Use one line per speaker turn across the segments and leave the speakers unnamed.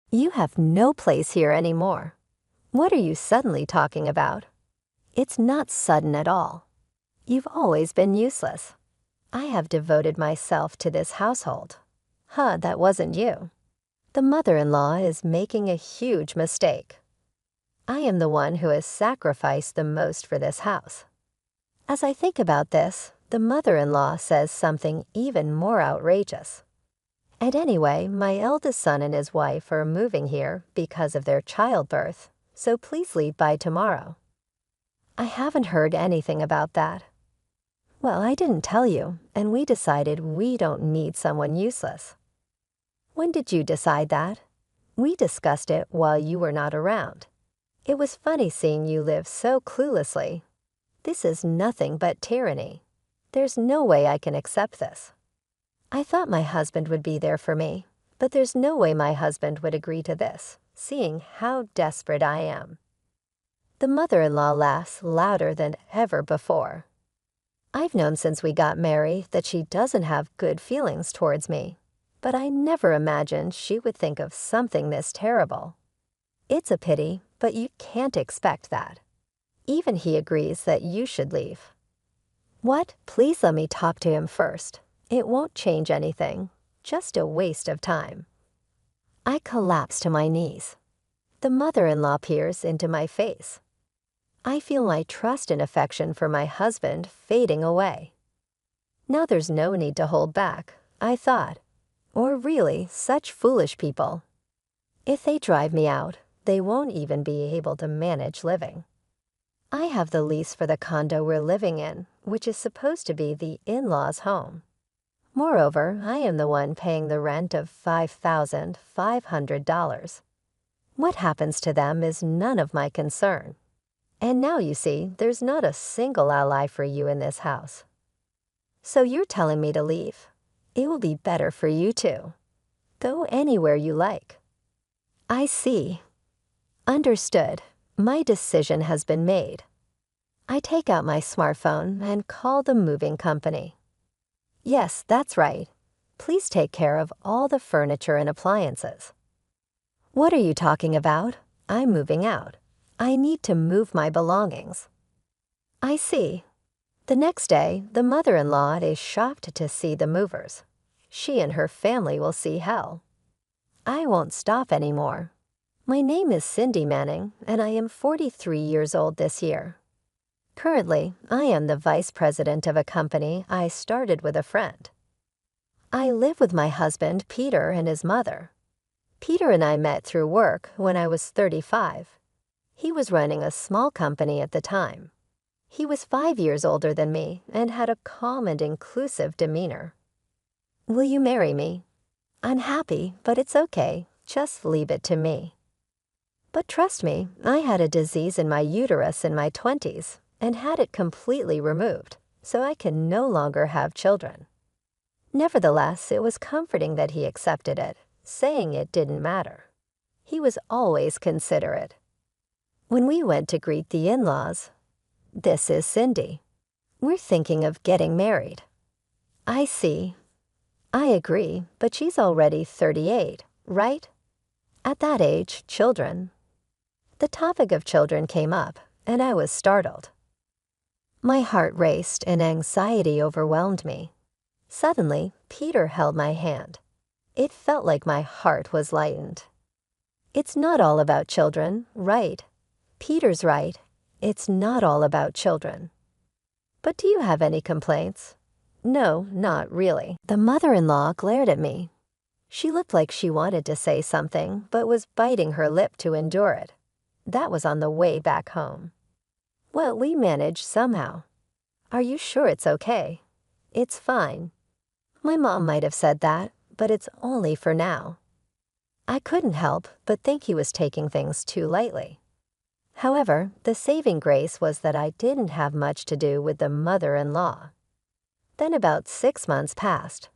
You have no place here anymore. What are you suddenly talking about? It's not sudden at all. You've always been useless. I have devoted myself to this household. That wasn't you. The mother-in-law is making a huge mistake. I am the one who has sacrificed the most for this house. As I think about this, the mother-in-law says something even more outrageous. And anyway, my eldest son and his wife are moving here because of their childbirth, so please leave by tomorrow. I haven't heard anything about that. Well, I didn't tell you, and we decided we don't need someone useless. When did you decide that? We discussed it while you were not around. It was funny seeing you live so cluelessly. This is nothing but tyranny. There's no way I can accept this. I thought my husband would be there for me, but there's no way my husband would agree to this, seeing how desperate I am. The mother-in-law laughs louder than ever before. I've known since we got married that she doesn't have good feelings towards me, but I never imagined she would think of something this terrible. It's a pity, but you can't expect that. Even he agrees that you should leave. What? Please let me talk to him first. It won't change anything, just a waste of time. I collapse to my knees. The mother-in-law peers into my face. I feel my trust and affection for my husband fading away. Now there's no need to hold back, I thought. Or really, such foolish people. If they drive me out, they won't even be able to manage living. I have the lease for the condo we're living in, which is supposed to be the in-laws' home. Moreover, I am the one paying the rent of $5,500. What happens to them is none of my concern. And now you see, there's not a single ally for you in this house. So you're telling me to leave. It will be better for you too. Go anywhere you like. I see. Understood. My decision has been made. I take out my smartphone and call the moving company. Yes, that's right. Please take care of all the furniture and appliances. What are you talking about? I'm moving out. I need to move my belongings. I see. The next day, the mother-in-law is shocked to see the movers. She and her family will see hell. I won't stop anymore. My name is Cindy Manning, and I am 43 years old this year. Currently, I am the vice president of a company I started with a friend. I live with my husband, Peter, and his mother. Peter and I met through work when I was 35. He was running a small company at the time. He was 5 years older than me and had a calm and inclusive demeanor. Will you marry me? I'm happy, but it's okay. Just leave it to me. But trust me, I had a disease in my uterus in my 20s and had it completely removed, so I can no longer have children. Nevertheless, it was comforting that he accepted it, saying it didn't matter. He was always considerate. When we went to greet the in-laws, this is Cindy. We're thinking of getting married. I see. I agree, but she's already 38, right? At that age, children. The topic of children came up, and I was startled. My heart raced and anxiety overwhelmed me. Suddenly, Peter held my hand. It felt like my heart was lightened. It's not all about children, right? Peter's right. It's not all about children. But do you have any complaints? No, not really. The mother-in-law glared at me. She looked like she wanted to say something, but was biting her lip to endure it. That was on the way back home. Well, we managed somehow. Are you sure it's okay? It's fine. My mom might have said that, but it's only for now. I couldn't help but think he was taking things too lightly. However, the saving grace was that I didn't have much to do with the mother-in-law. Then about 6 months passed.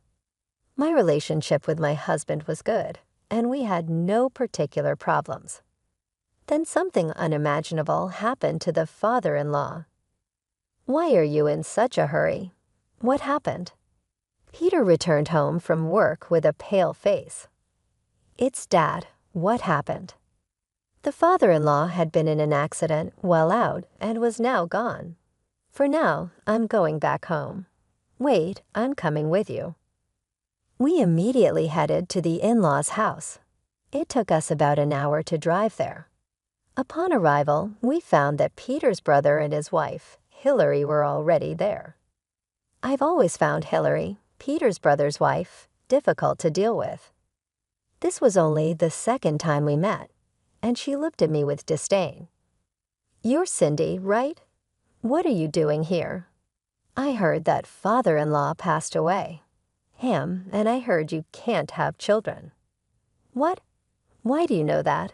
My relationship with my husband was good, and we had no particular problems. Then something unimaginable happened to the father-in-law. Why are you in such a hurry? What happened? Peter returned home from work with a pale face. It's Dad. What happened? The father-in-law had been in an accident well out and was now gone. For now, I'm going back home. Wait, I'm coming with you. We immediately headed to the in-laws' house. It took us about an hour to drive there. Upon arrival, we found that Peter's brother and his wife, Hillary, were already there. I've always found Hillary, Peter's brother's wife, difficult to deal with. This was only the second time we met, and she looked at me with disdain. "You're Cindy, right? What are you doing here? I heard that father-in-law passed away. Him, and I heard you can't have children." "What? Why do you know that?"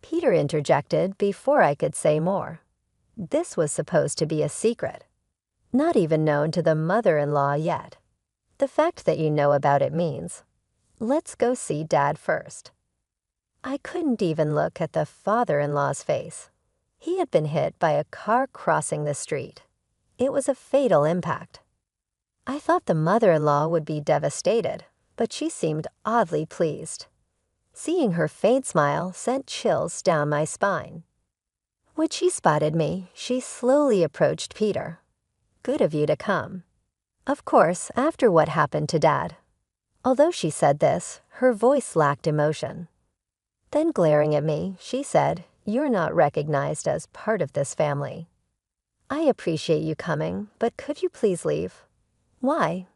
Peter interjected before I could say more. This was supposed to be a secret, not even known to the mother-in-law yet. The fact that you know about it means, let's go see Dad first. I couldn't even look at the father-in-law's face. He had been hit by a car crossing the street. It was a fatal impact. I thought the mother-in-law would be devastated, but she seemed oddly pleased. Seeing her faint smile sent chills down my spine. When she spotted me, she slowly approached Peter. "Good of you to come." Of course, after what happened to Dad. Although she said this, her voice lacked emotion. Then glaring at me, she said, "You're not recognized as part of this family. I appreciate you coming, but could you please leave?" "Why?"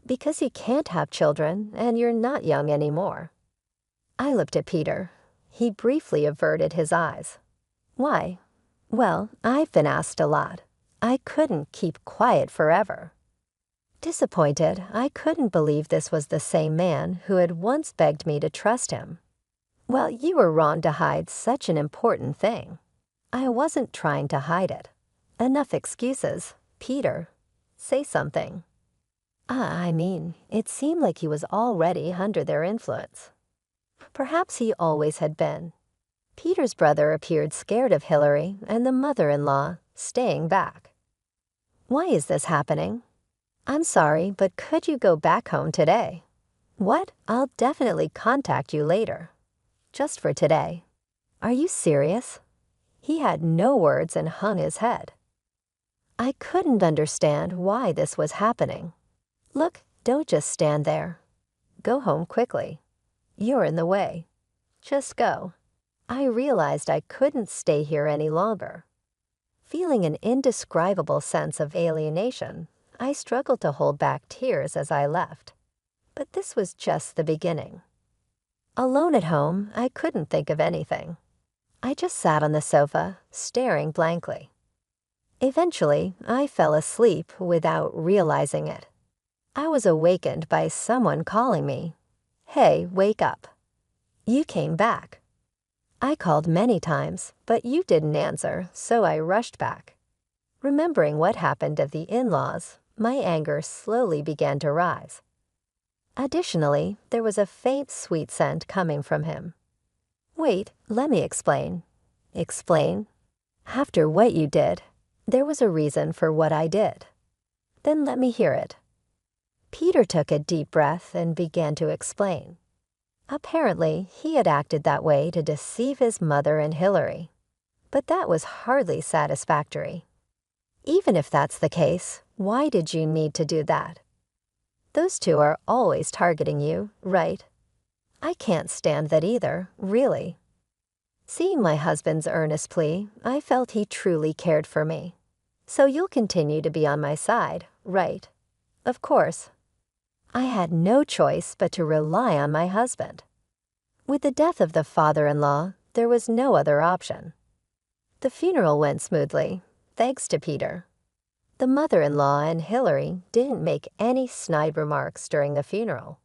"Because you can't have children, and you're not young anymore." I looked at Peter. He briefly averted his eyes. "Why?" "Well, I've been asked a lot. I couldn't keep quiet forever." Disappointed, I couldn't believe this was the same man who had once begged me to trust him. Well, you were wrong to hide such an important thing. I wasn't trying to hide it. Enough excuses. Peter, say something. I mean, it seemed like he was already under their influence. Perhaps he always had been. Peter's brother appeared scared of Hillary and the mother-in-law, staying back. "Why is this happening?" "I'm sorry, but could you go back home today?" "What? I'll definitely contact you later." "Just for today." "Are you serious?" He had no words and hung his head. I couldn't understand why this was happening. "Look, don't just stand there. Go home quickly. You're in the way. Just go." I realized I couldn't stay here any longer. Feeling an indescribable sense of alienation, I struggled to hold back tears as I left. But this was just the beginning. Alone at home, I couldn't think of anything. I just sat on the sofa, staring blankly. Eventually, I fell asleep without realizing it. I was awakened by someone calling me. "Hey, wake up. You came back." I called many times, but you didn't answer, so I rushed back. Remembering what happened at the in-laws, my anger slowly began to rise. Additionally, there was a faint sweet scent coming from him. "Wait, let me explain." "Explain?" "After what you did, there was a reason for what I did." "Then let me hear it." Peter took a deep breath and began to explain. Apparently, he had acted that way to deceive his mother and Hillary. But that was hardly satisfactory. Even if that's the case, why did you need to do that? Those two are always targeting you, right? I can't stand that either, really. Seeing my husband's earnest plea, I felt he truly cared for me. "So you'll continue to be on my side, right?" "Of course." I had no choice but to rely on my husband. With the death of the father-in-law, there was no other option. The funeral went smoothly, thanks to Peter. The mother-in-law and Hillary didn't make any snide remarks during the funeral.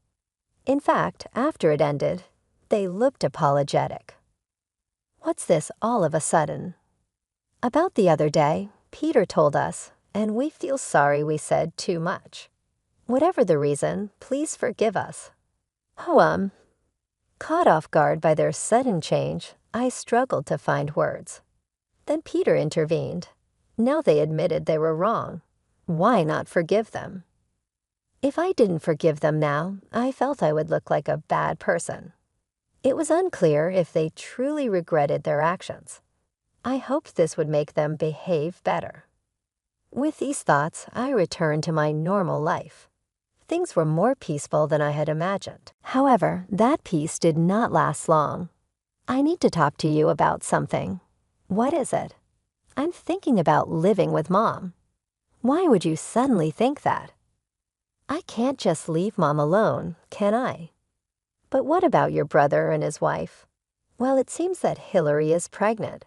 In fact, after it ended, they looked apologetic. What's this all of a sudden? About the other day, Peter told us, and we feel sorry we said too much. Whatever the reason, please forgive us. Oh, Caught off guard by their sudden change, I struggled to find words. Then Peter intervened. Now they admitted they were wrong. Why not forgive them? If I didn't forgive them now, I felt I would look like a bad person. It was unclear if they truly regretted their actions. I hoped this would make them behave better. With these thoughts, I returned to my normal life. Things were more peaceful than I had imagined. However, that peace did not last long. I need to talk to you about something. What is it? I'm thinking about living with Mom. Why would you suddenly think that? I can't just leave Mom alone, can I? But what about your brother and his wife? Well, it seems that Hillary is pregnant.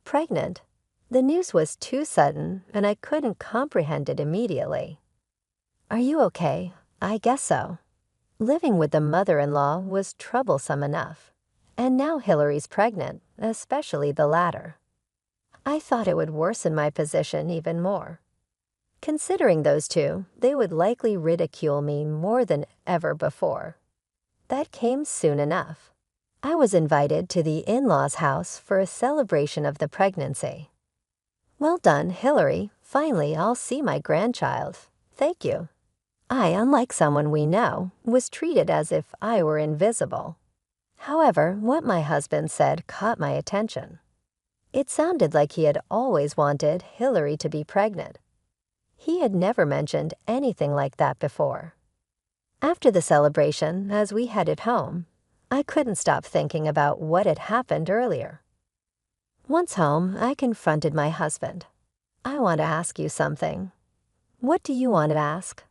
Pregnant? The news was too sudden, and I couldn't comprehend it immediately. Are you okay? I guess so. Living with the mother-in-law was troublesome enough. And now Hillary's pregnant, especially the latter. I thought it would worsen my position even more. Considering those two, they would likely ridicule me more than ever before. That came soon enough. I was invited to the in-laws' house for a celebration of the pregnancy. Well done, Hillary. Finally, I'll see my grandchild. Thank you. I, unlike someone we know, was treated as if I were invisible. However, what my husband said caught my attention. It sounded like he had always wanted Hillary to be pregnant. He had never mentioned anything like that before. After the celebration, as we headed home, I couldn't stop thinking about what had happened earlier. Once home, I confronted my husband. I want to ask you something. What do you want to ask?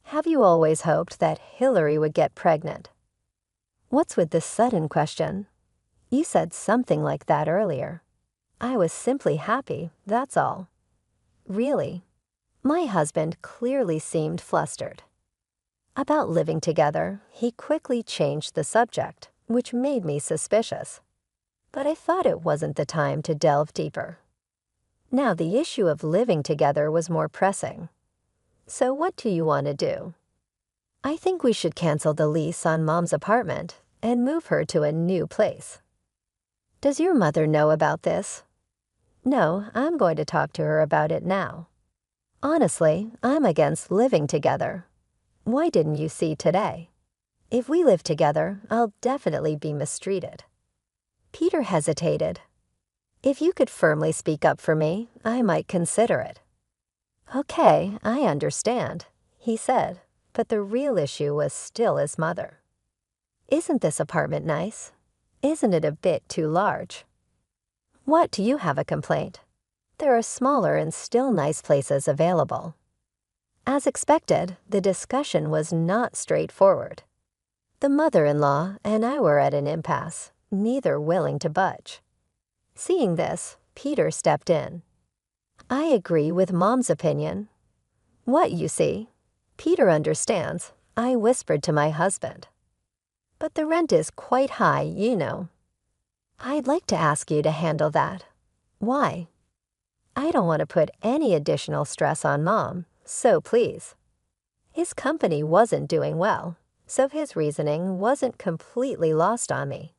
Have you always hoped that Hillary would get pregnant? What's with this sudden question? You said something like that earlier. I was simply happy, that's all. Really? My husband clearly seemed flustered. About living together, he quickly changed the subject, which made me suspicious. But I thought it wasn't the time to delve deeper. Now the issue of living together was more pressing. So what do you want to do? I think we should cancel the lease on Mom's apartment and move her to a new place. Does your mother know about this? No, I'm going to talk to her about it now. Honestly, I'm against living together. Why didn't you see today? If we live together, I'll definitely be mistreated. Peter hesitated. If you could firmly speak up for me, I might consider it. Okay, I understand, he said, but the real issue was still his mother. Isn't this apartment nice? Isn't it a bit too large? What, do you have a complaint? There are smaller and still nice places available. As expected, the discussion was not straightforward. The mother-in-law and I were at an impasse, neither willing to budge. Seeing this, Peter stepped in. I agree with Mom's opinion. What, you see? Peter understands, I whispered to my husband. But the rent is quite high, you know. I'd like to ask you to handle that. Why? I don't want to put any additional stress on Mom, so please. His company wasn't doing well, so his reasoning wasn't completely lost on me.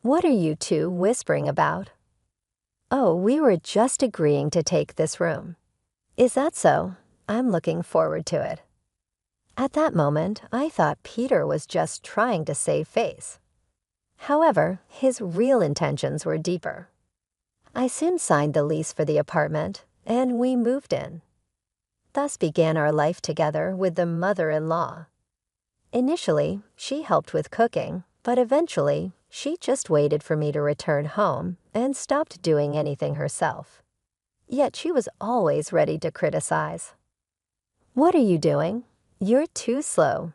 What are you two whispering about? Oh, we were just agreeing to take this room. Is that so? I'm looking forward to it. At that moment, I thought Peter was just trying to save face. However, his real intentions were deeper. I soon signed the lease for the apartment, and we moved in. Thus began our life together with the mother-in-law. Initially, she helped with cooking, but eventually, she just waited for me to return home and stopped doing anything herself. Yet she was always ready to criticize. What are you doing? You're too slow.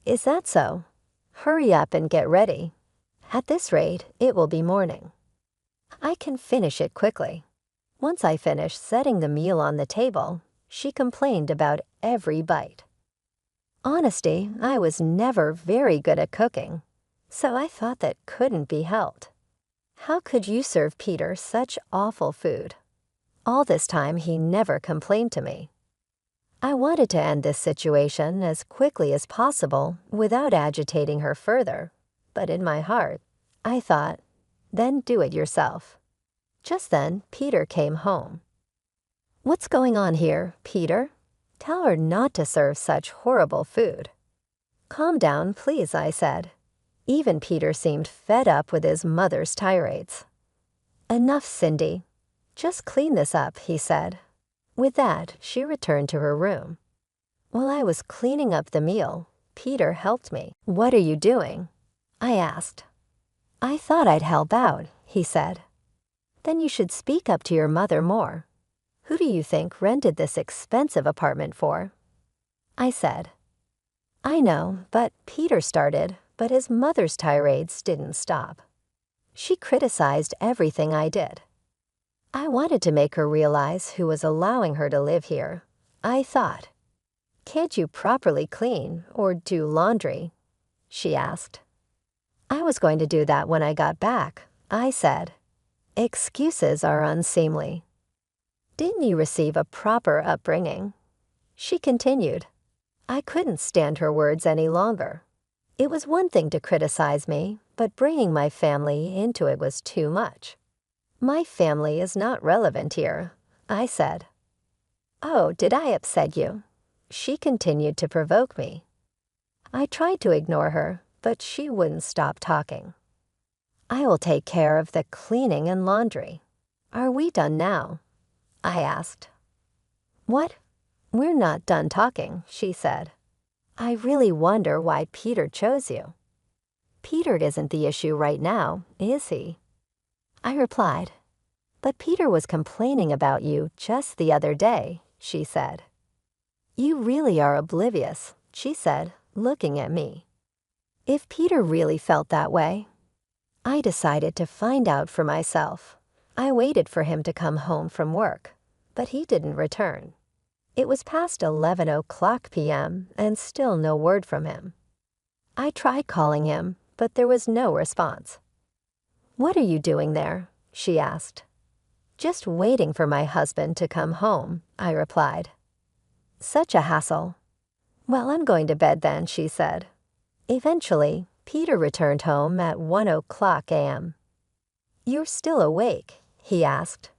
Is that so? Hurry up and get ready. At this rate, it will be morning. I can finish it quickly. Once I finished setting the meal on the table, she complained about every bite. Honesty, I was never very good at cooking, so I thought that couldn't be helped. How could you serve Peter such awful food? All this time, he never complained to me. I wanted to end this situation as quickly as possible without agitating her further, but in my heart, I thought, then do it yourself. Just then, Peter came home. What's going on here, Peter? Tell her not to serve such horrible food. Calm down, please, I said. Even Peter seemed fed up with his mother's tirades. "Enough, Cindy. Just clean this up," he said. With that, she returned to her room. While I was cleaning up the meal, Peter helped me. "What are you doing?" I asked. "I thought I'd help out," he said. "Then you should speak up to your mother more. Who do you think rented this expensive apartment for?" I said. "I know, but Peter started, but his mother's tirades didn't stop. She criticized everything I did. I wanted to make her realize who was allowing her to live here. I thought, 'Can't you properly clean or do laundry?' she asked. I was going to do that when I got back. I said, 'Excuses are unseemly. Didn't you receive a proper upbringing?' She continued. I couldn't stand her words any longer. It was one thing to criticize me, but bringing my family into it was too much. 'My family is not relevant here,' I said. "Oh, did I upset you?" She continued to provoke me. I tried to ignore her, but she wouldn't stop talking. "I will take care of the cleaning and laundry. Are we done now?" I asked. "What? We're not done talking," she said. "I really wonder why Peter chose you." "Peter isn't the issue right now, is he?" I replied. "But Peter was complaining about you just the other day," she said. "You really are oblivious," she said, looking at me. If Peter really felt that way, I decided to find out for myself. I waited for him to come home from work, but he didn't return. It was past 11:00 p.m. and still no word from him. I tried calling him, but there was no response. "What are you doing there?" she asked. "Just waiting for my husband to come home," I replied. "Such a hassle." "Well, I'm going to bed then," she said. Eventually, Peter returned home at 1:00 a.m. "You're still awake?" he asked.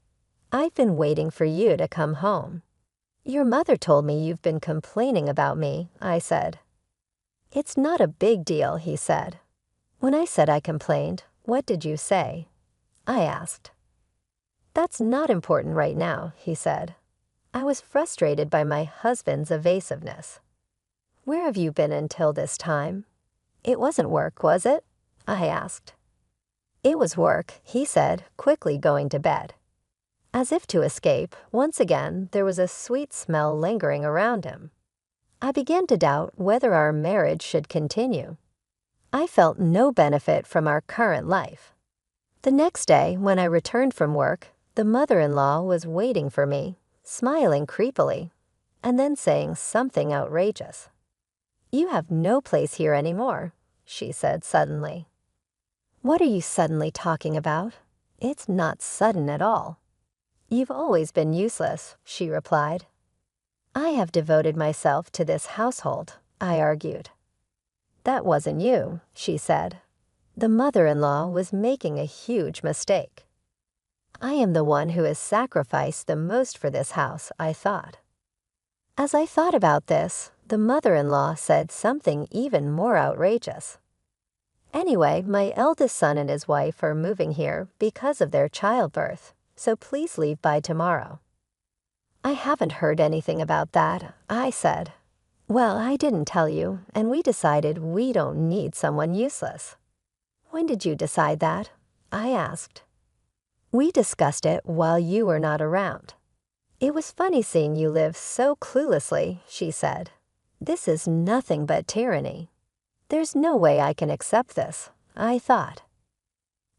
"I've been waiting for you to come home." "Your mother told me you've been complaining about me," I said. "It's not a big deal," he said. "When I said I complained, what did you say?" I asked. "That's not important right now," he said. I was frustrated by my husband's evasiveness. "Where have you been until this time?" "It wasn't work, was it?" I asked. "It was work," he said, quickly going to bed. As if to escape, once again there was a sweet smell lingering around him. I began to doubt whether our marriage should continue. I felt no benefit from our current life. The next day, when I returned from work, the mother-in-law was waiting for me, smiling creepily, and then saying something outrageous. "You have no place here anymore," she said suddenly. "What are you suddenly talking about? It's not sudden at all." "You've always been useless," she replied. "I have devoted myself to this household," I argued. "That wasn't you," she said. The mother-in-law was making a huge mistake. "I am the one who has sacrificed the most for this house," I thought. As I thought about this, the mother-in-law said something even more outrageous. "Anyway, my eldest son and his wife are moving here because of their childbirth, so please leave by tomorrow." "I haven't heard anything about that," I said. "Well, I didn't tell you, and we decided we don't need someone useless." "When did you decide that?" I asked. "We discussed it while you were not around. It was funny seeing you live so cluelessly," she said. "This is nothing but tyranny. There's no way I can accept this," I thought.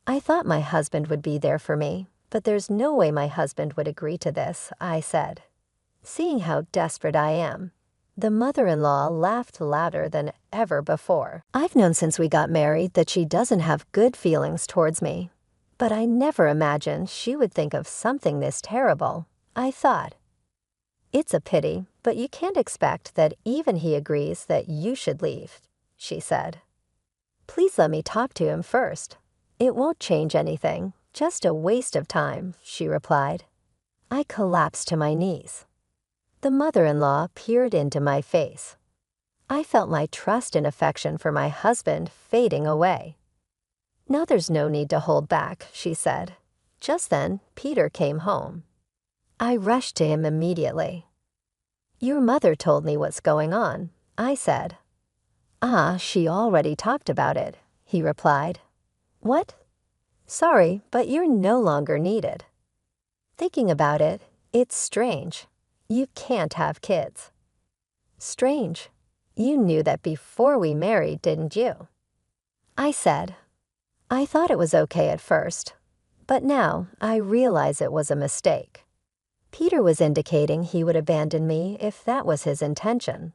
"I thought my husband would be there for me, but there's no way my husband would agree to this," I said. Seeing how desperate I am, the mother-in-law laughed louder than ever before. "I've known since we got married that she doesn't have good feelings towards me, but I never imagined she would think of something this terrible," I thought. "It's a pity, but you can't expect that even he agrees that you should leave," she said. "Please let me talk to him first. It won't change anything, just a waste of time," she replied. I collapsed to my knees. The mother-in-law peered into my face. I felt my trust and affection for my husband fading away. "Now there's no need to hold back," she said. Just then, Peter came home. I rushed to him immediately. "Your mother told me what's going on," I said. "Ah, she already talked about it," he replied. "What?" "Sorry, but you're no longer needed." Thinking about it, it's strange. You can't have kids. Strange. You knew that before we married, didn't you? I said, "I thought it was okay at first, but now I realize it was a mistake." Peter was indicating he would abandon me if that was his intention.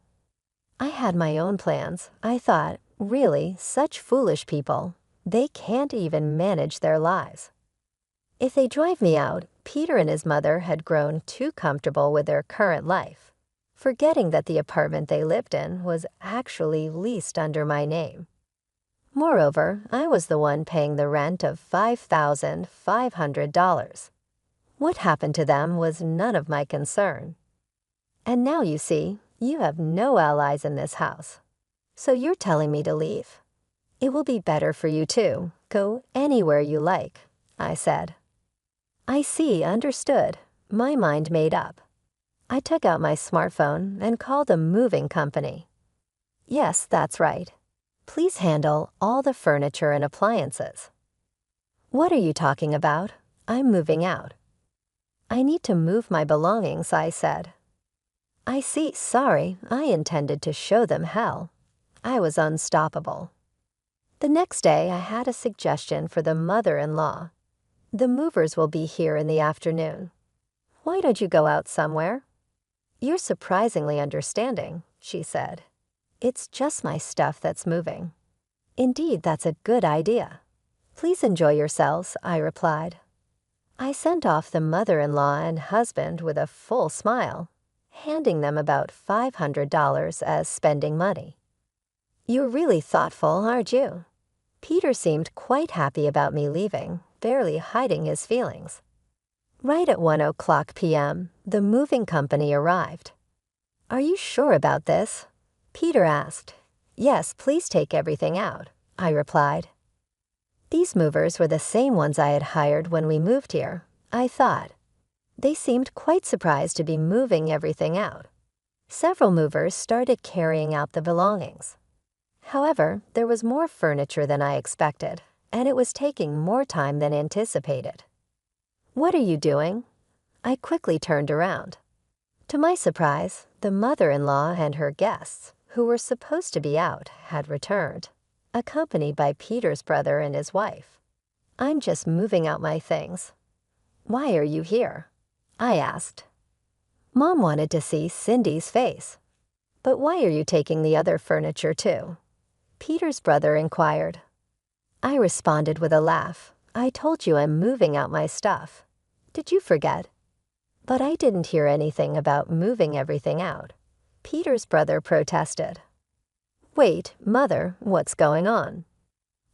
I had my own plans. I thought, really, such foolish people, they can't even manage their lives. If they drive me out, Peter and his mother had grown too comfortable with their current life, forgetting that the apartment they lived in was actually leased under my name. Moreover, I was the one paying the rent of $5,500. What happened to them was none of my concern. And now you see, you have no allies in this house. So you're telling me to leave. It will be better for you too. Go anywhere you like, I said. I see, understood. My mind made up. I took out my smartphone and called a moving company. Yes, that's right. Please handle all the furniture and appliances. What are you talking about? I'm moving out. I need to move my belongings, I said. I see, sorry, I intended to show them hell. I was unstoppable. The next day, I had a suggestion for the mother-in-law. The movers will be here in the afternoon. Why don't you go out somewhere? You're surprisingly understanding, she said. It's just my stuff that's moving. Indeed, that's a good idea. Please enjoy yourselves, I replied. I sent off the mother-in-law and husband with a full smile, handing them about $500 as spending money. You're really thoughtful, aren't you? Peter seemed quite happy about me leaving, barely hiding his feelings. Right at 1:00 p.m., the moving company arrived. Are you sure about this? Peter asked. Yes, please take everything out, I replied. These movers were the same ones I had hired when we moved here, I thought. They seemed quite surprised to be moving everything out. Several movers started carrying out the belongings. However, there was more furniture than I expected, and it was taking more time than anticipated. What are you doing? I quickly turned around. To my surprise, the mother-in-law and her guests, who were supposed to be out, had returned, accompanied by Peter's brother and his wife. I'm just moving out my things. Why are you here? I asked. Mom wanted to see Cindy's face. But why are you taking the other furniture too? Peter's brother inquired. I responded with a laugh. I told you I'm moving out my stuff. Did you forget? But I didn't hear anything about moving everything out. Peter's brother protested. Wait, Mother, what's going on?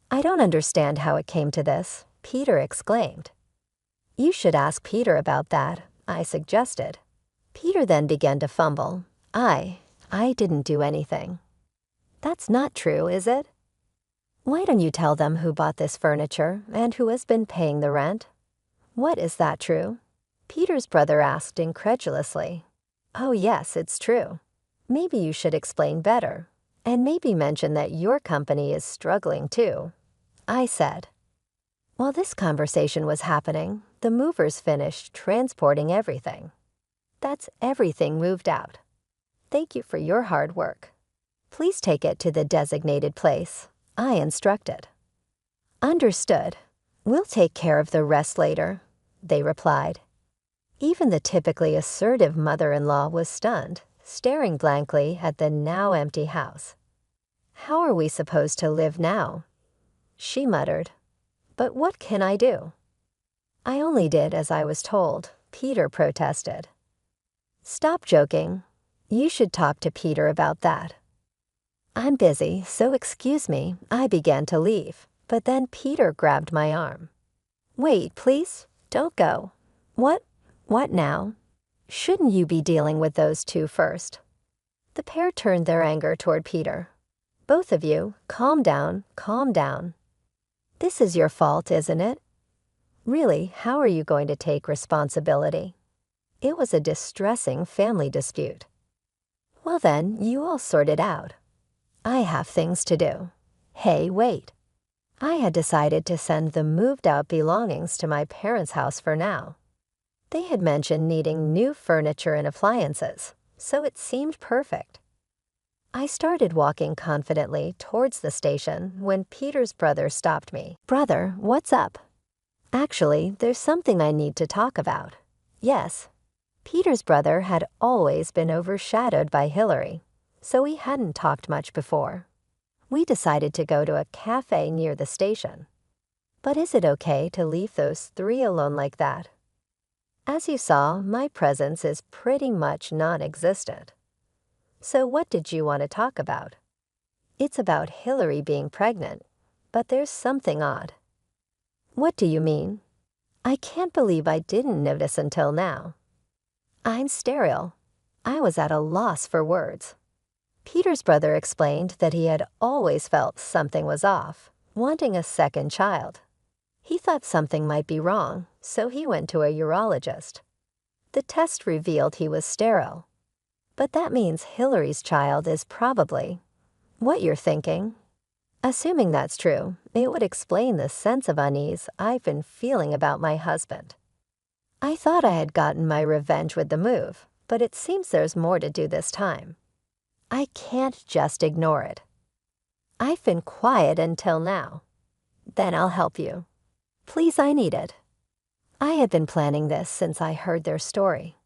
I don't understand how it came to this, Peter exclaimed. You should ask Peter about that, I suggested. Peter then began to fumble. I didn't do anything. That's not true, is it? Why don't you tell them who bought this furniture and who has been paying the rent? What, is that true? Peter's brother asked incredulously. Oh yes, it's true. Maybe you should explain better, and maybe mention that your company is struggling too, I said. While this conversation was happening, the movers finished transporting everything. That's everything moved out. Thank you for your hard work. Please take it to the designated place, I instructed. Understood. We'll take care of the rest later, they replied. Even the typically assertive mother-in-law was stunned, staring blankly at the now empty house. How are we supposed to live now? She muttered. But what can I do? I only did as I was told, Peter protested. Stop joking. You should talk to Peter about that. I'm busy, so excuse me, I began to leave, but then Peter grabbed my arm. Wait, please, don't go. What now? Shouldn't you be dealing with those two first? The pair turned their anger toward Peter. "Both of you, calm down, calm down. This is your fault, isn't it? Really, how are you going to take responsibility? It was a distressing family dispute. Well then, you all sort it out. I have things to do. Hey, wait. I had decided to send the moved-out belongings to my parents' house for now. They had mentioned needing new furniture and appliances, so it seemed perfect." I started walking confidently towards the station when Peter's brother stopped me. "Brother, what's up?" "Actually, there's something I need to talk about." Yes. Peter's brother had always been overshadowed by Hillary, so we hadn't talked much before. We decided to go to a cafe near the station. "But is it okay to leave those three alone like that?" As you saw, my presence is pretty much non-existent. "So what did you want to talk about?" "It's about Hillary being pregnant, but there's something odd." "What do you mean?" "I can't believe I didn't notice until now." "I'm sterile." I was at a loss for words. Peter's brother explained that he had always felt something was off, wanting a second child. He thought something might be wrong, so he went to a urologist. The test revealed he was sterile. But that means Hillary's child is probably what you're thinking. Assuming that's true, it would explain the sense of unease I've been feeling about my husband. I thought I had gotten my revenge with the move, but it seems there's more to do this time. I can't just ignore it. I've been quiet until now. Then I'll help you. Please, I need it. I had been planning this since I heard their story.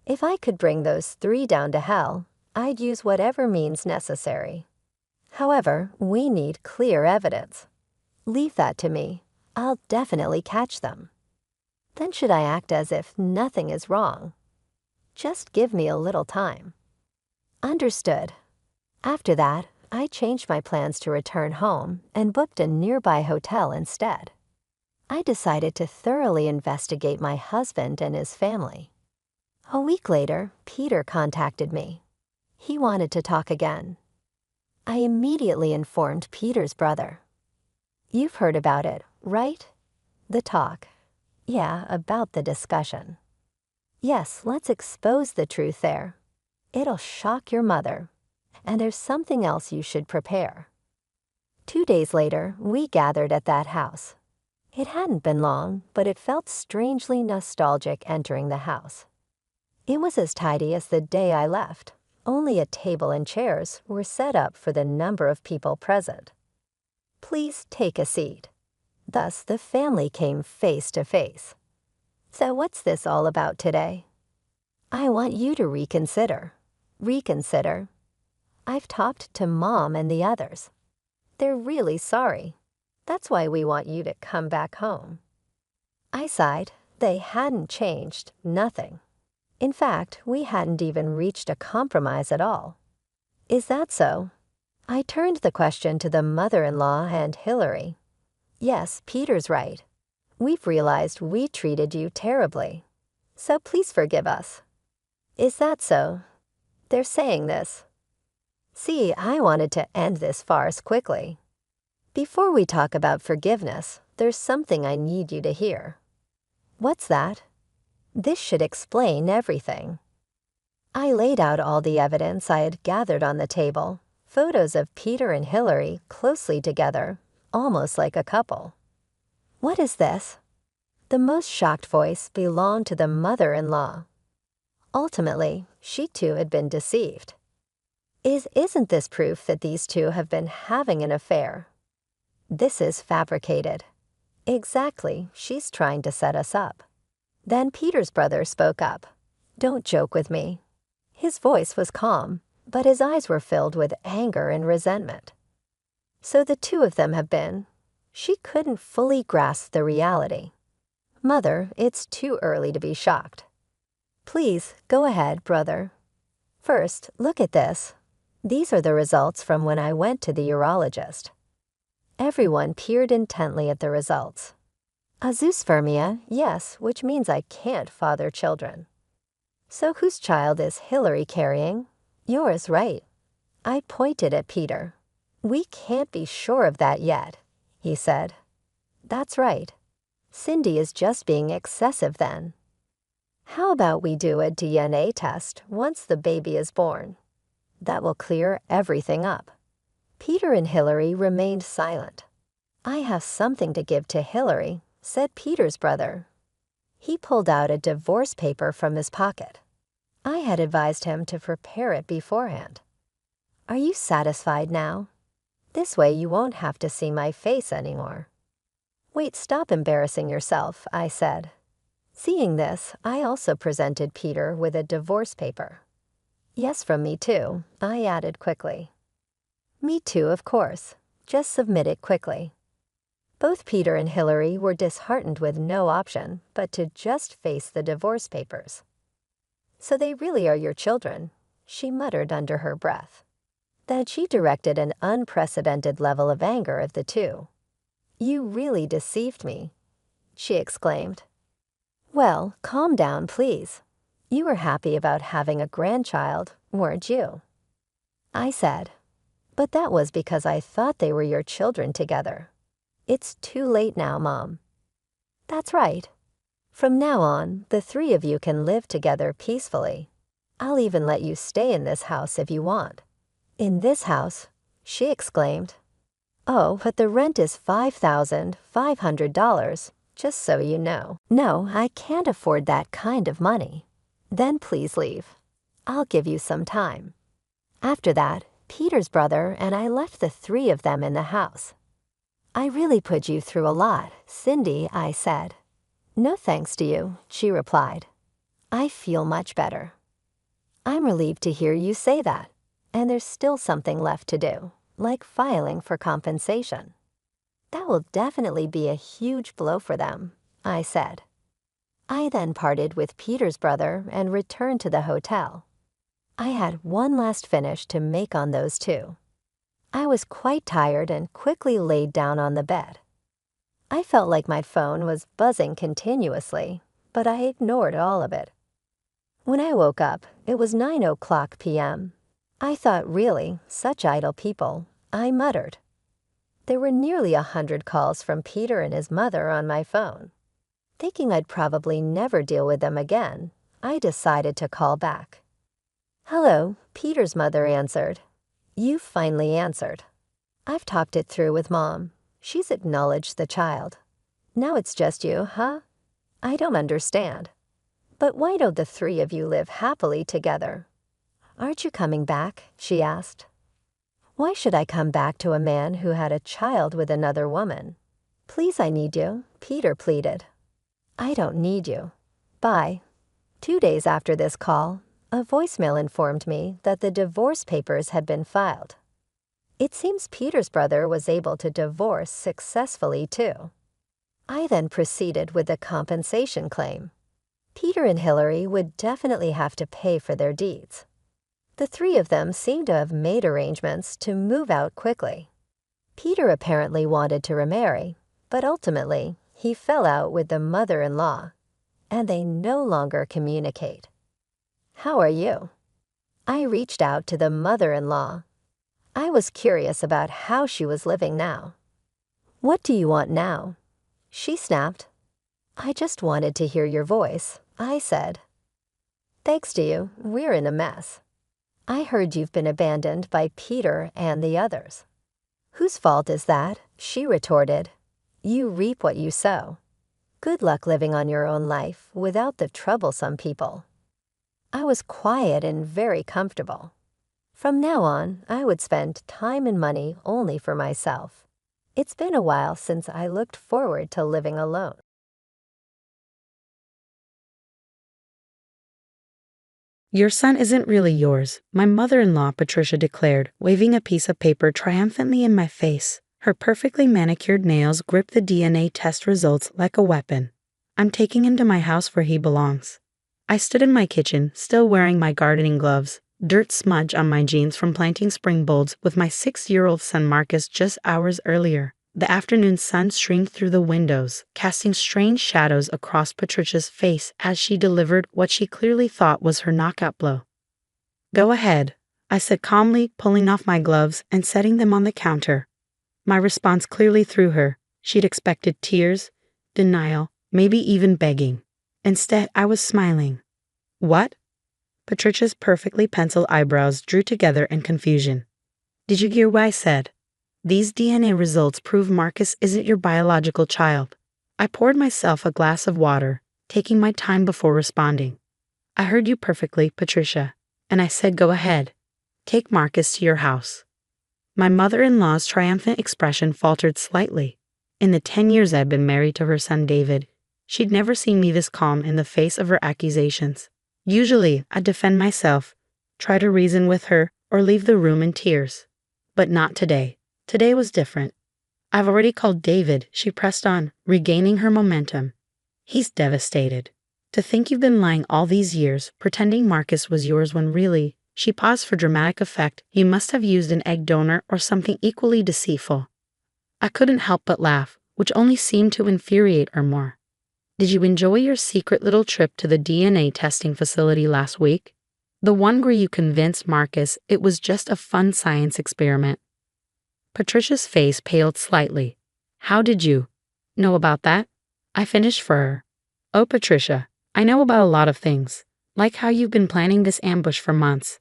If I could bring those three down to hell, I'd use whatever means necessary. However, we need clear evidence. Leave that to me. I'll definitely catch them. Then should I act as if nothing is wrong? Just give me a little time. Understood. After that, I changed my plans to return home and booked a nearby hotel instead. I decided to thoroughly investigate my husband and his family. A week later, Peter contacted me. He wanted to talk again. I immediately informed Peter's brother. "You've heard about it, right?" "The talk." "Yeah, about the discussion." "Yes, let's expose the truth there. It'll shock your mother. And there's something else you should prepare." 2 days later, we gathered at that house. It hadn't been long, but it felt strangely nostalgic entering the house. It was as tidy as the day I left. Only a table and chairs were set up for the number of people present. "Please take a seat." Thus, the family came face to face. "So what's this all about today?" "I want you to reconsider." "Reconsider?" "I've talked to Mom and the others. They're really sorry. That's why we want you to come back home." I sighed. They hadn't changed, nothing. In fact, we hadn't even reached a compromise at all. "Is that so?" I turned the question to the mother-in-law and Hillary. "Yes, Peter's right. We've realized we treated you terribly. So please forgive us." "Is that so?" They're saying this. See, I wanted to end this farce quickly. Before we talk about forgiveness, there's something I need you to hear. What's that? This should explain everything. I laid out all the evidence I had gathered on the table, photos of Peter and Hillary closely together, almost like a couple. What is this? The most shocked voice belonged to the mother-in-law. Ultimately, she too had been deceived. Isn't this proof that these two have been having an affair? This is fabricated. Exactly, she's trying to set us up. Then Peter's brother spoke up. "Don't joke with me." His voice was calm, but his eyes were filled with anger and resentment. So the two of them have been. She couldn't fully grasp the reality. Mother, it's too early to be shocked. Please, go ahead, brother. First, look at this. These are the results from when I went to the urologist. Everyone peered intently at the results. Azoospermia, yes, which means I can't father children. So whose child is Hillary carrying? Yours, right? I pointed at Peter. We can't be sure of that yet, he said. That's right. Cindy is just being excessive then. How about we do a DNA test once the baby is born? That will clear everything up. Peter and Hillary remained silent. I have something to give to Hillary, said Peter's brother. He pulled out a divorce paper from his pocket. I had advised him to prepare it beforehand. Are you satisfied now? This way you won't have to see my face anymore. Wait, stop embarrassing yourself, I said. Seeing this, I also presented Peter with a divorce paper. Yes, from me too, I added quickly. Me too, of course. Just submit it quickly. Both Peter and Hillary were disheartened with no option but to just face the divorce papers. So they really are your children, she muttered under her breath. Then she directed an unprecedented level of anger at the two. You really deceived me, she exclaimed. Well, calm down, please. You were happy about having a grandchild, weren't you? I said, but that was because I thought they were your children together. It's too late now, Mom. That's right. From now on, the three of you can live together peacefully. I'll even let you stay in this house if you want. In this house? She exclaimed. Oh, but the rent is $5,500, just so you know. No, I can't afford that kind of money. Then please leave. I'll give you some time. After that, Peter's brother and I left the three of them in the house. I really put you through a lot, Cindy, I said. No thanks to you, she replied. I feel much better. I'm relieved to hear you say that, and there's still something left to do, like filing for compensation. That will definitely be a huge blow for them, I said. I then parted with Peter's brother and returned to the hotel. I had one last finish to make on those two. I was quite tired and quickly laid down on the bed. I felt like my phone was buzzing continuously, but I ignored all of it. When I woke up, it was 9:00 p.m. I thought, really, such idle people, I muttered. There were nearly 100 calls from Peter and his mother on my phone. Thinking I'd probably never deal with them again, I decided to call back. Hello, Peter's mother answered. You finally answered. I've talked it through with Mom. She's acknowledged the child. Now it's just you, huh? I don't understand. But why don't the three of you live happily together? Aren't you coming back? She asked. Why should I come back to a man who had a child with another woman? Please, I need you, Peter pleaded. I don't need you. Bye. 2 days after this call, a voicemail informed me that the divorce papers had been filed. It seems Peter's brother was able to divorce successfully, too. I then proceeded with the compensation claim. Peter and Hillary would definitely have to pay for their deeds. The three of them seemed to have made arrangements to move out quickly. Peter apparently wanted to remarry, but ultimately he fell out with the mother-in-law, and they no longer communicate. How are you? I reached out to the mother-in-law. I was curious about how she was living now. What do you want now? She snapped. I just wanted to hear your voice, I said. Thanks to you, we're in a mess. I heard you've been abandoned by Peter and the others. Whose fault is that? She retorted. You reap what you sow. Good luck living on your own life without the troublesome people. I was quiet and very comfortable. From now on, I would spend time and money only for myself. It's been a while since I looked forward to living alone.
Your son isn't really yours, my mother-in-law, Patricia declared, waving a piece of paper triumphantly in my face. Her perfectly manicured nails gripped the DNA test results like a weapon. I'm taking him to my house where he belongs. I stood in my kitchen, still wearing my gardening gloves, dirt smudge on my jeans from planting spring bulbs with my 6-year-old son Marcus just hours earlier. The afternoon sun streamed through the windows, casting strange shadows across Patricia's face as she delivered what she clearly thought was her knockout blow. Go ahead. I said calmly, pulling off my gloves and setting them on the counter. My response clearly threw her. She'd expected tears, denial, maybe even begging. Instead, I was smiling. What? Patricia's perfectly penciled eyebrows drew together in confusion. Did you hear what I said? These DNA results prove Marcus isn't your biological child. I poured myself a glass of water, taking my time before responding. I heard you perfectly, Patricia, and I said go ahead. Take Marcus to your house. My mother-in-law's triumphant expression faltered slightly. In the 10 years I'd been married to her son David, she'd never seen me this calm in the face of her accusations. Usually, I'd defend myself, try to reason with her, or leave the room in tears. But not today. Today was different. I've already called David, she pressed on, regaining her momentum. He's devastated. To think you've been lying all these years, pretending Marcus was yours when really, she paused for dramatic effect, you must have used an egg donor or something equally deceitful. I couldn't help but laugh, which only seemed to infuriate her more. Did you enjoy your secret little trip to the DNA testing facility last week? The one where you convinced Marcus it was just a fun science experiment. Patricia's face paled slightly. How did you know about that? I finished for her. Oh, Patricia, I know about a lot of things, like how you've been planning this ambush for months,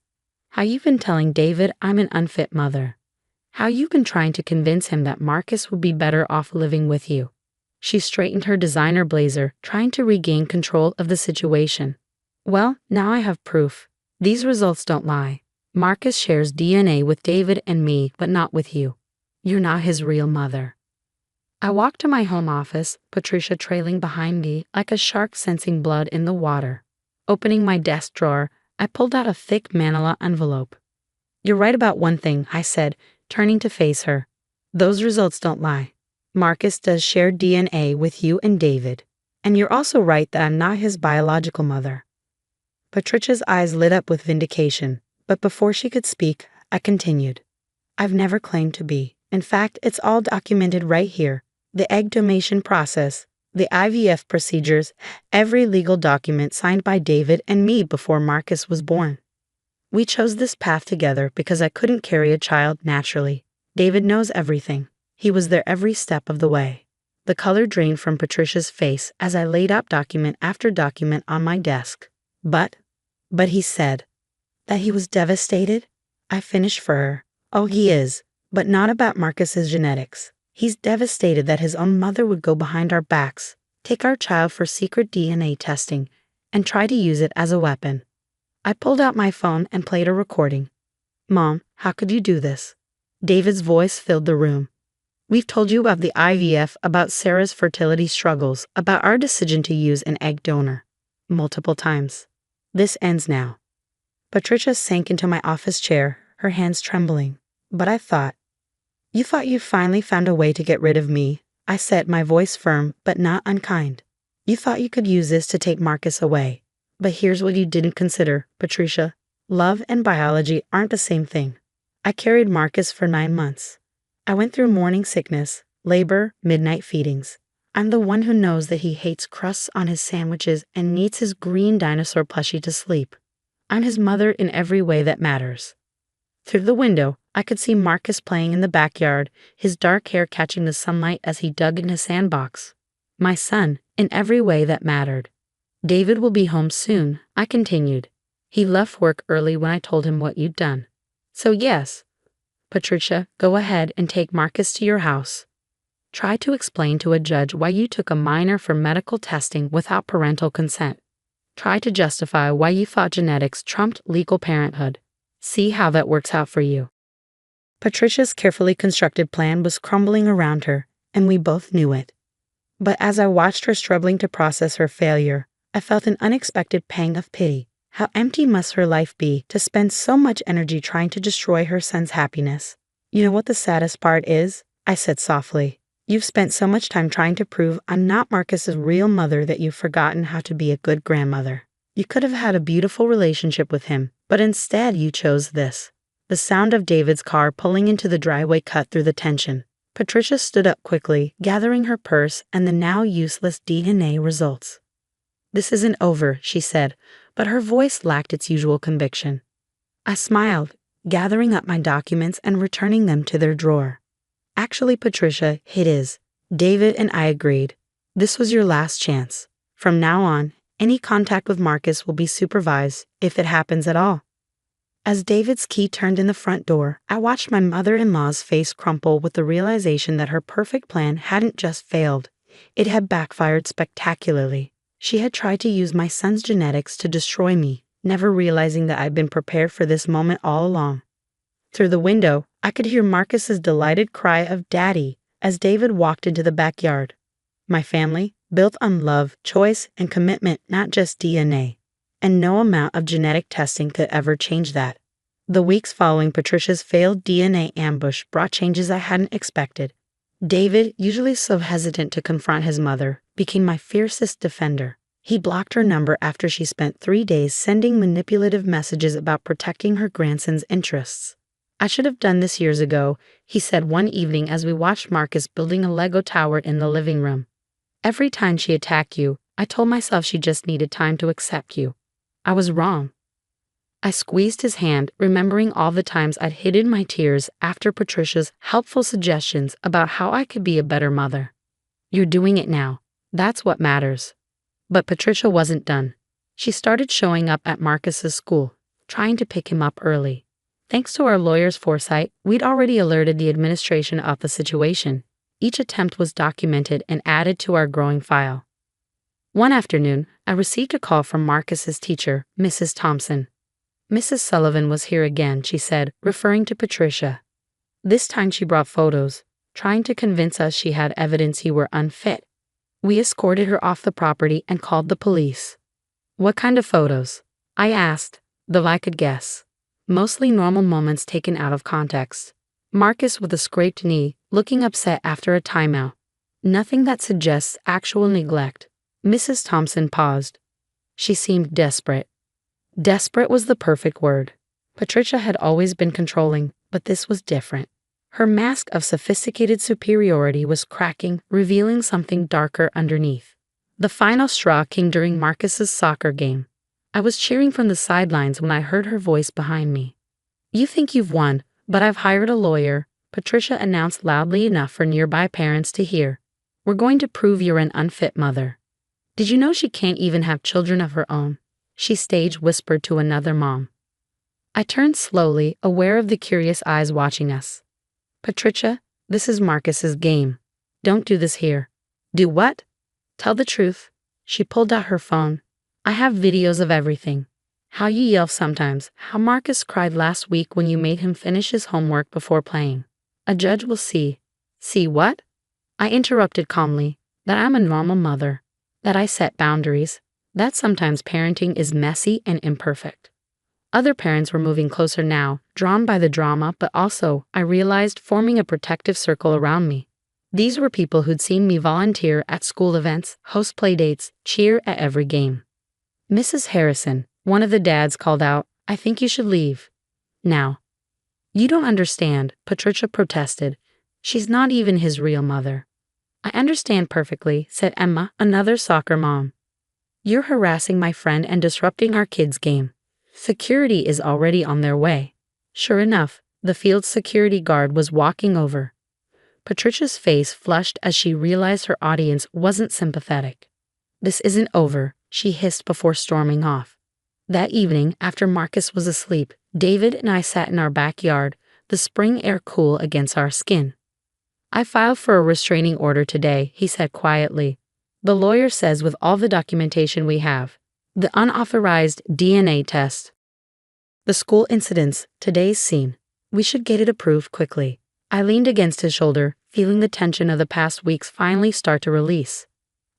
how you've been telling David I'm an unfit mother, how you've been trying to convince him that Marcus would be better off living with you. She straightened her designer blazer, trying to regain control of the situation. Well, now I have proof. These results don't lie. Marcus shares DNA with David and me, but not with you. You're not his real mother. I walked to my home office, Patricia trailing behind me like a shark sensing blood in the water. Opening my desk drawer, I pulled out a thick manila envelope. You're right about one thing, I said, turning to face her. Those results don't lie. Marcus does share DNA with you and David. And you're also right that I'm not his biological mother. Patricia's eyes lit up with vindication, but before she could speak, I continued. I've never claimed to be. In fact, it's all documented right here. The egg donation process, the IVF procedures, every legal document signed by David and me before Marcus was born. We chose this path together because I couldn't carry a child naturally. David knows everything. He was there every step of the way. The color drained from Patricia's face as I laid out document after document on my desk. But he said that he was devastated. I finished for her. Oh, he is, but not about Marcus's genetics. He's devastated that his own mother would go behind our backs, take our child for secret DNA testing, and try to use it as a weapon. I pulled out my phone and played a recording. Mom, how could you do this? David's voice filled the room. We've told you about the IVF, about Sarah's fertility struggles, about our decision to use an egg donor. Multiple times. This ends now. Patricia sank into my office chair, her hands trembling. But I thought, you thought you finally found a way to get rid of me, I said, my voice firm but not unkind. You thought you could use this to take Marcus away. But here's what you didn't consider, Patricia. Love and biology aren't the same thing. I carried Marcus for 9 months. I went through morning sickness, labor, midnight feedings. I'm the one who knows that he hates crusts on his sandwiches and needs his green dinosaur plushie to sleep. I'm his mother in every way that matters. Through the window, I could see Marcus playing in the backyard, his dark hair catching the sunlight as he dug in his sandbox. My son, in every way that mattered. David will be home soon, I continued. He left work early when I told him what you'd done. So yes, Patricia, go ahead and take Marcus to your house. Try to explain to a judge why you took a minor for medical testing without parental consent. Try to justify why you thought genetics trumped legal parenthood. See how that works out for you. Patricia's carefully constructed plan was crumbling around her, and we both knew it. But as I watched her struggling to process her failure, I felt an unexpected pang of pity. How empty must her life be to spend so much energy trying to destroy her son's happiness? You know what the saddest part is? I said softly. You've spent so much time trying to prove I'm not Marcus's real mother that you've forgotten how to be a good grandmother. You could have had a beautiful relationship with him, but instead you chose this. The sound of David's car pulling into the driveway cut through the tension. Patricia stood up quickly, gathering her purse and the now useless DNA results. This isn't over, she said, but her voice lacked its usual conviction. I smiled. gathering up my documents and returning them to their drawer. Actually, Patricia, it is. David and I agreed. This was your last chance. From now on, any contact with Marcus will be supervised, if it happens at all. As David's key turned in the front door, I watched my mother-in-law's face crumple with the realization that her perfect plan hadn't just failed. It had backfired spectacularly. She had tried to use my son's genetics to destroy me, never realizing that I'd been prepared for this moment all along. Through the window, I could hear Marcus's delighted cry of "Daddy" as David walked into the backyard. My family, built on love, choice, and commitment, not just DNA. And no amount of genetic testing could ever change that. The weeks following Patricia's failed DNA ambush brought changes I hadn't expected. David, usually so hesitant to confront his mother, became my fiercest defender. He blocked her number after she spent 3 days sending manipulative messages about protecting her grandson's interests. "I should have done this years ago," he said one evening as we watched Marcus building a Lego tower in the living room. "Every time she attacked you, I told myself she just needed time to accept you. I was wrong." I squeezed his hand, remembering all the times I'd hidden my tears after Patricia's helpful suggestions about how I could be a better mother. "You're doing it now. That's what matters." But Patricia wasn't done. She started showing up at Marcus's school, trying to pick him up early. Thanks to our lawyer's foresight, we'd already alerted the administration of the situation. Each attempt was documented and added to our growing file. One afternoon, I received a call from Marcus's teacher, Mrs. Thompson. "Mrs. Sullivan was here again," she said, referring to Patricia. "This time she brought photos, trying to convince us she had evidence you were unfit. We escorted her off the property and called the police." "What kind of photos?" I asked, though I could guess. Mostly normal moments taken out of context. Marcus with a scraped knee, looking upset after a timeout. Nothing that suggests actual neglect. Mrs. Thompson paused. She seemed desperate. Desperate was the perfect word. Patricia had always been controlling, but this was different. Her mask of sophisticated superiority was cracking, revealing something darker underneath. The final straw came during Marcus's soccer game. I was cheering from the sidelines when I heard her voice behind me. "You think you've won, but I've hired a lawyer," Patricia announced loudly enough for nearby parents to hear. "We're going to prove you're an unfit mother. Did you know she can't even have children of her own?" she stage whispered to another mom. I turned slowly, aware of the curious eyes watching us. "Patricia, this is Marcus's game. Don't do this here." "Do what?" "Tell the truth." She pulled out her phone. "I have videos of everything. How you yell sometimes, how Marcus cried last week when you made him finish his homework before playing. A judge will see." "See what?" I interrupted calmly. "That I'm a normal mother. That I set boundaries. That sometimes parenting is messy and imperfect." Other parents were moving closer now, drawn by the drama, but also, I realized, forming a protective circle around me. These were people who'd seen me volunteer at school events, host playdates, cheer at every game. "Mrs. Harrison," one of the dads called out, "I think you should leave." "Now." "You don't understand," Patricia protested. "She's not even his real mother." "I understand perfectly," said Emma, another soccer mom. "You're harassing my friend and disrupting our kids' game. Security is already on their way." Sure enough, the field's security guard was walking over. Patricia's face flushed as she realized her audience wasn't sympathetic. "This isn't over," she hissed before storming off. That evening, after Marcus was asleep, David and I sat in our backyard, the spring air cool against our skin. "I filed for a restraining order today," he said quietly. "The lawyer says with all the documentation we have, the unauthorized DNA test, the school incidents, today's scene, we should get it approved quickly." I leaned against his shoulder, feeling the tension of the past weeks finally start to release.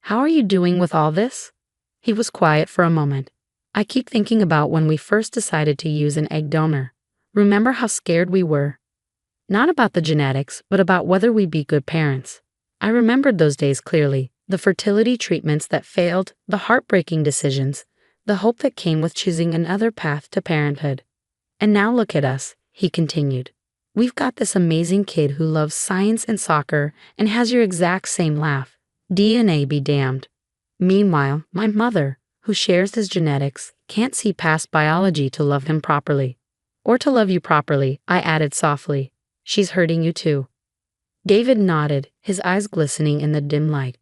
"How are you doing with all this?" He was quiet for a moment. "I keep thinking about when we first decided to use an egg donor. Remember how scared we were? Not about the genetics, but about whether we'd be good parents. I remembered those days clearly, the fertility treatments that failed, the heartbreaking decisions, the hope that came with choosing another path to parenthood. And now look at us," he continued. "We've got this amazing kid who loves science and soccer and has your exact same laugh. DNA be damned. Meanwhile, my mother, who shares his genetics, can't see past biology to love him properly. Or to love you properly, I added softly. She's hurting you too. David nodded, his eyes glistening in the dim light.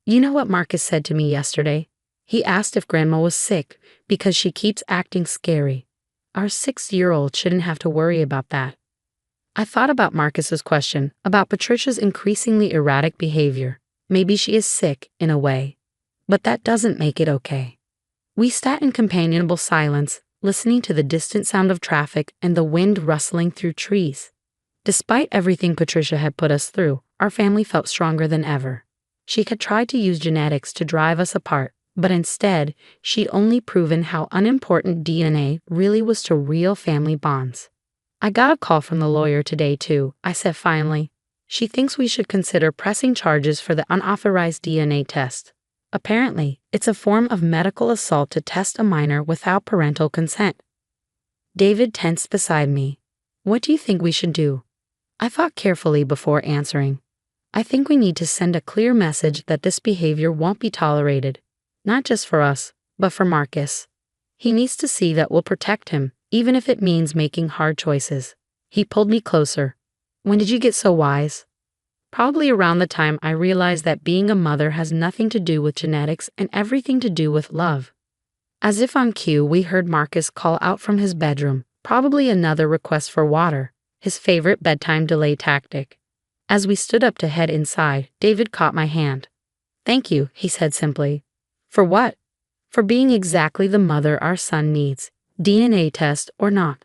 You know what Marcus said to me yesterday? He asked if Grandma was sick because she keeps acting scary. Our 6-year-old shouldn't have to worry about that. I thought about Marcus's question, about Patricia's increasingly erratic behavior. Maybe she is sick, in a way. But that doesn't make it okay. We sat in companionable silence, listening to the distant sound of traffic and the wind rustling through trees. Despite everything Patricia had put us through, our family felt stronger than ever. She had tried to use genetics to drive us apart, but instead, she'd only proven how unimportant DNA really was to real family bonds. I got a call from the lawyer today too, I said finally. She thinks we should consider pressing charges for the unauthorized DNA test. Apparently, it's a form of medical assault to test a minor without parental consent. David tensed beside me. What do you think we should do? I thought carefully before answering. I think we need to send a clear message that this behavior won't be tolerated. Not just for us, but for Marcus. He needs to see that we'll protect him, even if it means making hard choices. He pulled me closer. When did you get so wise? Probably around the time I realized that being a mother has nothing to do with genetics and everything to do with love. As if on cue, we heard Marcus call out from his bedroom, probably another request for water, his favorite bedtime delay tactic. As we stood up to head inside, David caught my hand. Thank you, he said simply. For what? For being exactly the mother our son needs, DNA test or not.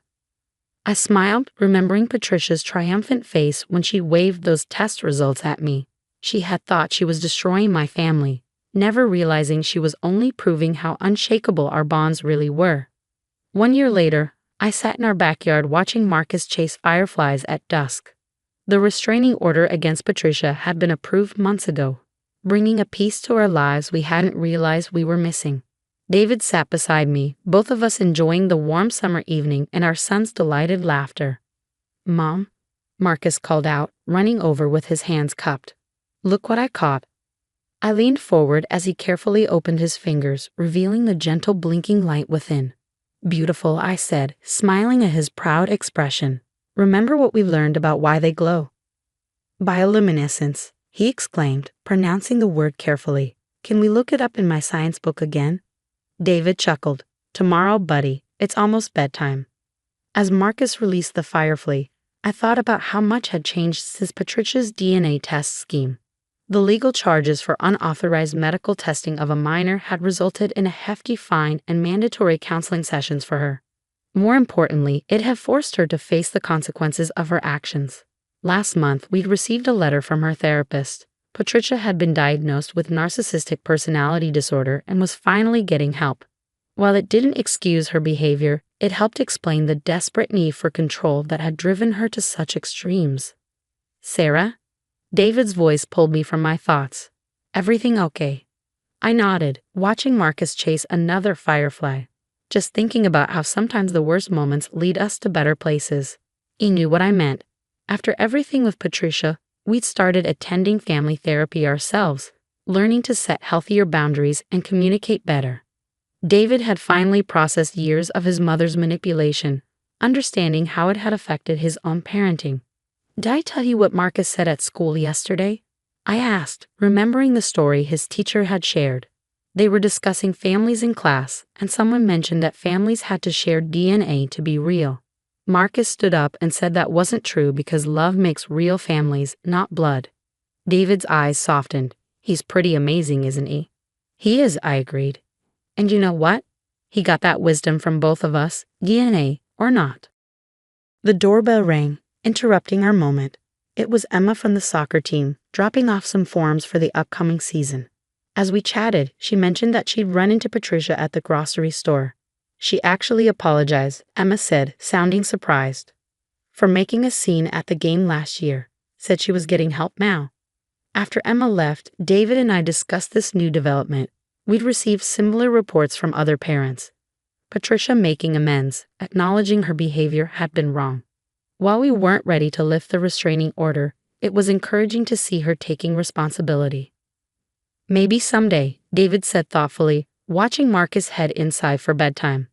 I smiled, remembering Patricia's triumphant face when she waved those test results at me. She had thought she was destroying my family, never realizing she was only proving how unshakable our bonds really were. 1 year later, I sat in our backyard watching Marcus chase fireflies at dusk. The restraining order against Patricia had been approved months ago, bringing a peace to our lives we hadn't realized we were missing. David sat beside me, both of us enjoying the warm summer evening and our son's delighted laughter. Mom, Marcus called out, running over with his hands cupped. Look what I caught. I leaned forward as he carefully opened his fingers, revealing the gentle blinking light within. Beautiful, I said, smiling at his proud expression. Remember what we learned about why they glow? Bioluminescence, he exclaimed, pronouncing the word carefully. Can we look it up in my science book again? David chuckled. Tomorrow, buddy, it's almost bedtime. As Marcus released the firefly, I thought about how much had changed since Patricia's DNA test scheme. The legal charges for unauthorized medical testing of a minor had resulted in a hefty fine and mandatory counseling sessions for her. More importantly, it had forced her to face the consequences of her actions. Last month, we'd received a letter from her therapist. Patricia had been diagnosed with narcissistic personality disorder and was finally getting help. While it didn't excuse her behavior, it helped explain the desperate need for control that had driven her to such extremes. Sarah? David's voice pulled me from my thoughts. Everything okay? I nodded, watching Marcus chase another firefly, just thinking about how sometimes the worst moments lead us to better places. He knew what I meant. After everything with Patricia, we'd started attending family therapy ourselves, learning to set healthier boundaries and communicate better. David had finally processed years of his mother's manipulation, understanding how it had affected his own parenting. Did I tell you what Marcus said at school yesterday? I asked, remembering the story his teacher had shared. They were discussing families in class, and someone mentioned that families had to share DNA to be real. Marcus stood up and said that wasn't true because love makes real families, not blood. David's eyes softened. He's pretty amazing, isn't he? He is, I agreed. And you know what? He got that wisdom from both of us, DNA or not. The doorbell rang, interrupting our moment. It was Emma from the soccer team, dropping off some forms for the upcoming season. As we chatted, she mentioned that she'd run into Patricia at the grocery store. She actually apologized, Emma said, sounding surprised, for making a scene at the game last year. Said she was getting help now. After Emma left, David and I discussed this new development. We'd received similar reports from other parents. Patricia making amends, acknowledging her behavior had been wrong. While we weren't ready to lift the restraining order, it was encouraging to see her taking responsibility. Maybe someday, David said thoughtfully, watching Marcus head inside for bedtime.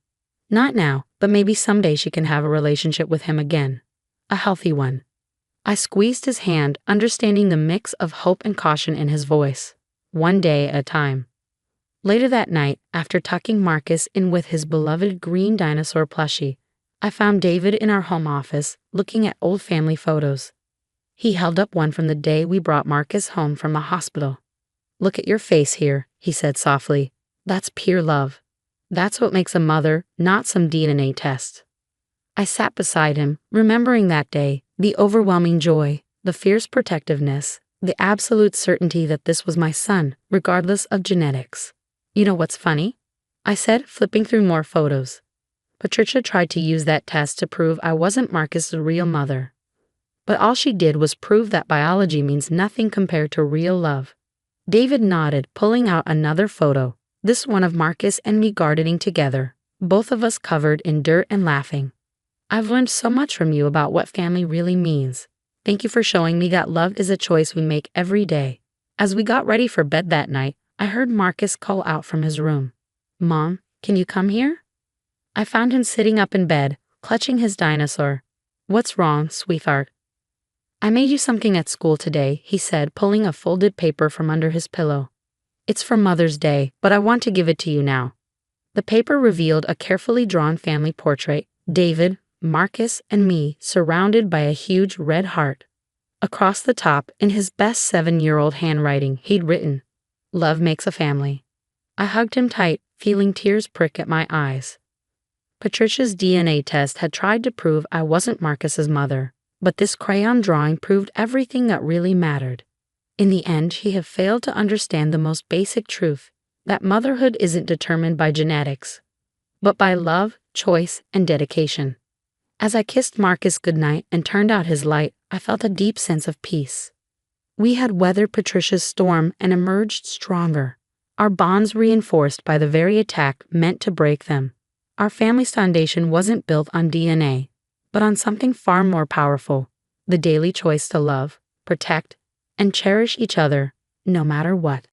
Not now, but maybe someday she can have a relationship with him again. A healthy one. I squeezed his hand, understanding the mix of hope and caution in his voice. One day at a time. Later that night, after tucking Marcus in with his beloved green dinosaur plushie, I found David in our home office, looking at old family photos. He held up one from the day we brought Marcus home from the hospital. "Look at your face here," he said softly. "That's pure love. That's what makes a mother, not some DNA test." I sat beside him, remembering that day, the overwhelming joy, the fierce protectiveness, the absolute certainty that this was my son, regardless of genetics. "You know what's funny?" I said, flipping through more photos. Patricia tried to use that test to prove I wasn't Marcus's real mother. But all she did was prove that biology means nothing compared to real love. David nodded, pulling out another photo, this one of Marcus and me gardening together, both of us covered in dirt and laughing. "I've learned so much from you about what family really means. Thank you for showing me that love is a choice we make every day." As we got ready for bed that night, I heard Marcus call out from his room. "Mom, can you come here?" I found him sitting up in bed, clutching his dinosaur. "What's wrong, sweetheart?" "I made you something at school today," he said, pulling a folded paper from under his pillow. "It's for Mother's Day, but I want to give it to you now." The paper revealed a carefully drawn family portrait, David, Marcus, and me, surrounded by a huge red heart. Across the top, in his best 7-year-old handwriting, he'd written, "Love makes a family." I hugged him tight, feeling tears prick at my eyes. Patricia's DNA test had tried to prove I wasn't Marcus's mother, but this crayon drawing proved everything that really mattered. In the end, she had failed to understand the most basic truth, that motherhood isn't determined by genetics, but by love, choice, and dedication. As I kissed Marcus goodnight and turned out his light, I felt a deep sense of peace. We had weathered Patricia's storm and emerged stronger, our bonds reinforced by the very attack meant to break them. Our family's foundation wasn't built on DNA, but on something far more powerful, the daily choice to love, protect, and cherish each other, no matter what.